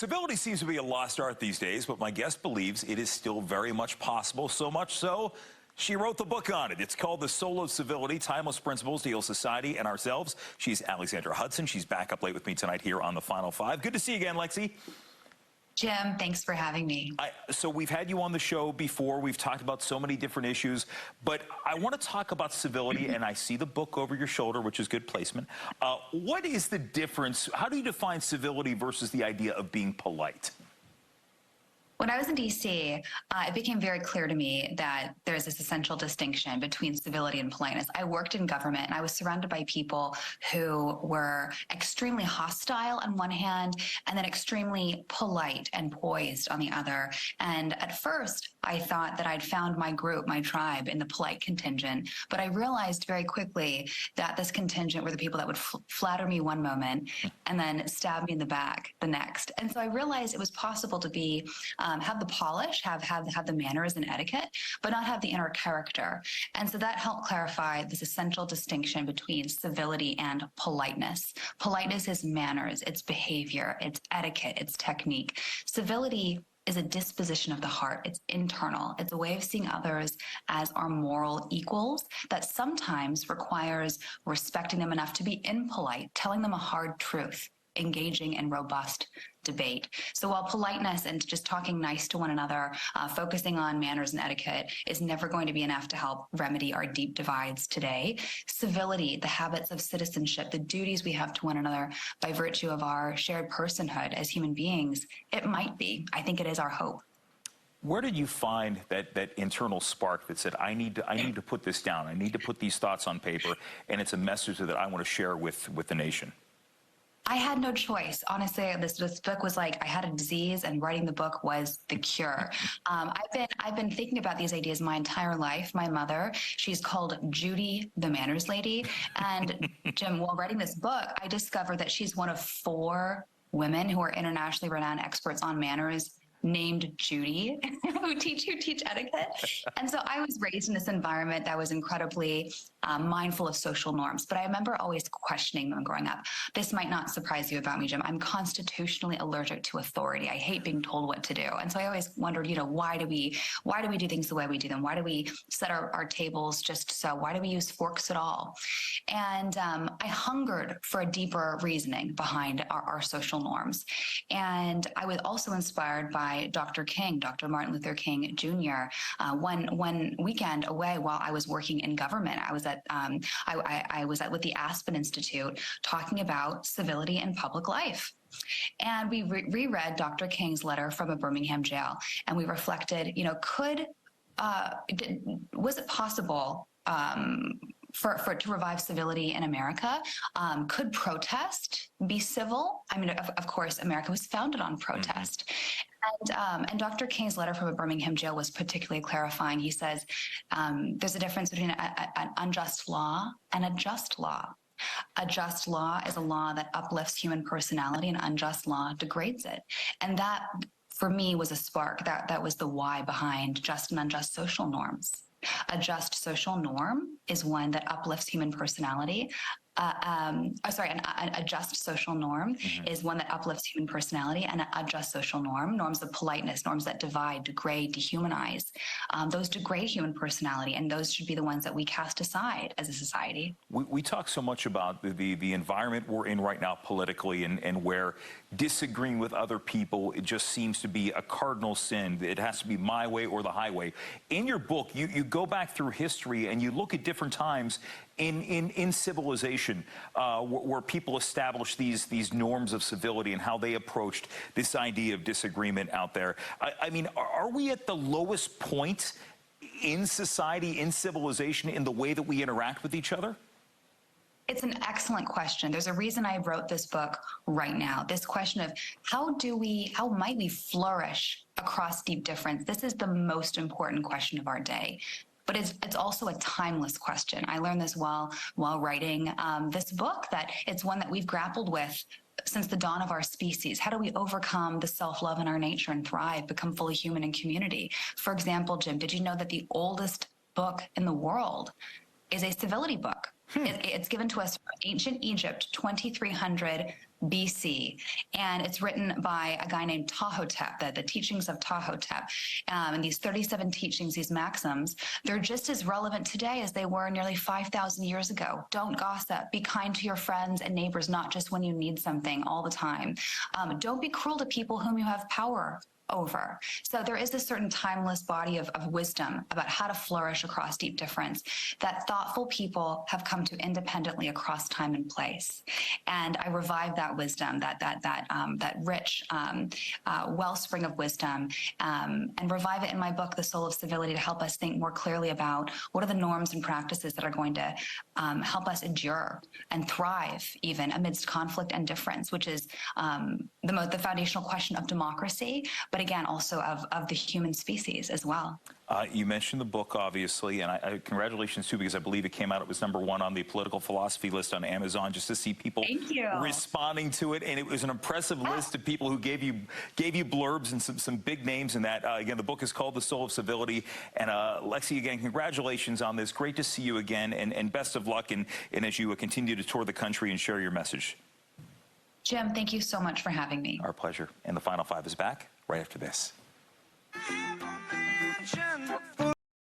Civility seems to be a lost art these days, but my guest believes it is still very much possible, so much so she wrote the book on it. It's called The Soul of Civility, Timeless Principles to Heal Society and Ourselves. She's Alexandra Hudson. She's back up late with me tonight here on The Final Five. Good to see you again, Lexi. Jim, thanks for having me. So we've had you on the show before. We've talked about so many different issues, but I want to talk about civility, and I see the book over your shoulder, which is good placement. What is the difference? How do you define civility versus the idea of being polite? When I was in D.C., it became very clear to me that there's this essential distinction between civility and politeness. I worked in government, and I was surrounded by people who were extremely hostile on one hand, and then extremely polite and poised on the other. And at first, I thought that I'd found my group, my tribe, in the polite contingent. But I realized very quickly that this contingent were the people that would flatter me one moment and then stab me in the back the next. And so I realized it was possible to be have the polish, have the manners and etiquette, but not have the inner character. And so that helped clarify this essential distinction between civility and politeness. Politeness is manners, it's behavior, it's etiquette, it's technique. Civility is a disposition of the heart. It's internal. It's a way of seeing others as our moral equals that sometimes requires respecting them enough to be impolite, telling them a hard truth, engaging in robust debate. So while politeness and just talking nice to one another, focusing on manners and etiquette is never going to be enough to help remedy our deep divides today, civility, the habits of citizenship, the duties we have to one another by virtue of our shared personhood as human beings, it might be. I think it is our hope. Where did you find that internal spark that said, I need to put this down, I need to put these thoughts on paper, and it's a message that I want to share with the nation? I had no choice. Honestly, this book was like I had a disease, and writing the book was the cure. I've been thinking about these ideas my entire life. My mother, she's called Judy the Manners Lady, and Jim, while writing this book, I discovered that she's one of 4 women who are internationally renowned experts on manners named Judy who teach etiquette. And so I was raised in this environment that was incredibly mindful of social norms. But I remember always questioning them growing up. This might not surprise you about me, Jim. I'm constitutionally allergic to authority. I hate being told what to do. And so I always wondered, why do we do things the way we do them? Why do we set our tables just so? Why do we use forks at all? And I hungered for a deeper reasoning behind our social norms. And I was also inspired by Dr. Martin Luther King Jr. One weekend away while I was working in government, I was with the Aspen Institute talking about civility in public life. And we reread Dr. King's letter from a Birmingham jail, and we reflected, was it possible to revive civility in America? Could protest be civil? I mean, of course, America was founded on protest. And Dr. King's letter from a Birmingham jail was particularly clarifying. He says, there's a difference between an unjust law and a just law. A just law is a law that uplifts human personality, and unjust law degrades it. And that, for me, was a spark. That was the why behind just and unjust social norms. A just social norm is one that uplifts human personality. A just social norm is one that uplifts human personality, and a just social norm, norms of politeness, norms that divide, degrade, dehumanize, those degrade human personality, and those should be the ones that we cast aside as a society. We talk so much about the environment we're in right now politically, and where disagreeing with other people, it just seems to be a cardinal sin. It has to be my way or the highway. In your book, you go back through history and you look at different times in civilization where people established these norms of civility and how they approached this idea of disagreement out there. I mean, are we at the lowest point in society, in civilization, in the way that we interact with each other? It's an excellent question. There's a reason I wrote this book right now. This question of how might we flourish across deep difference? This is the most important question of our day. But it's also a timeless question. I learned this while writing this book, that it's one that we've grappled with since the dawn of our species. How do we overcome the self-love in our nature and thrive, become fully human in community? For example, Jim, did you know that the oldest book in the world is a civility book? It's given to us from ancient Egypt, 2,300 BC, and it's written by a guy named Tahotep, the teachings of Tahotep. And these 37 teachings, these maxims, they're just as relevant today as they were nearly 5,000 years ago. Don't gossip. Be kind to your friends and neighbors, not just when you need something, all the time. Don't be cruel to people whom you have power over. So there is a certain timeless body of wisdom about how to flourish across deep difference that thoughtful people have come to independently across time and place. And I revive that wisdom, that rich wellspring of wisdom, and revive it in my book, The Soul of Civility, to help us think more clearly about what are the norms and practices that are going to help us endure and thrive even amidst conflict and difference, which is the foundational question of democracy, but again, also of the human species as well. You mentioned the book, obviously, and congratulations, too, because I believe it came out. It was #1 on the political philosophy list on Amazon, just to see people responding to it. And it was an impressive list of people who gave you blurbs and some big names in that. Again, the book is called The Soul of Civility. And Lexi, again, congratulations on this. Great to see you again, and best of luck and as you continue to tour the country and share your message. Jim, thank you so much for having me. Our pleasure. And the Final Five is back right after this.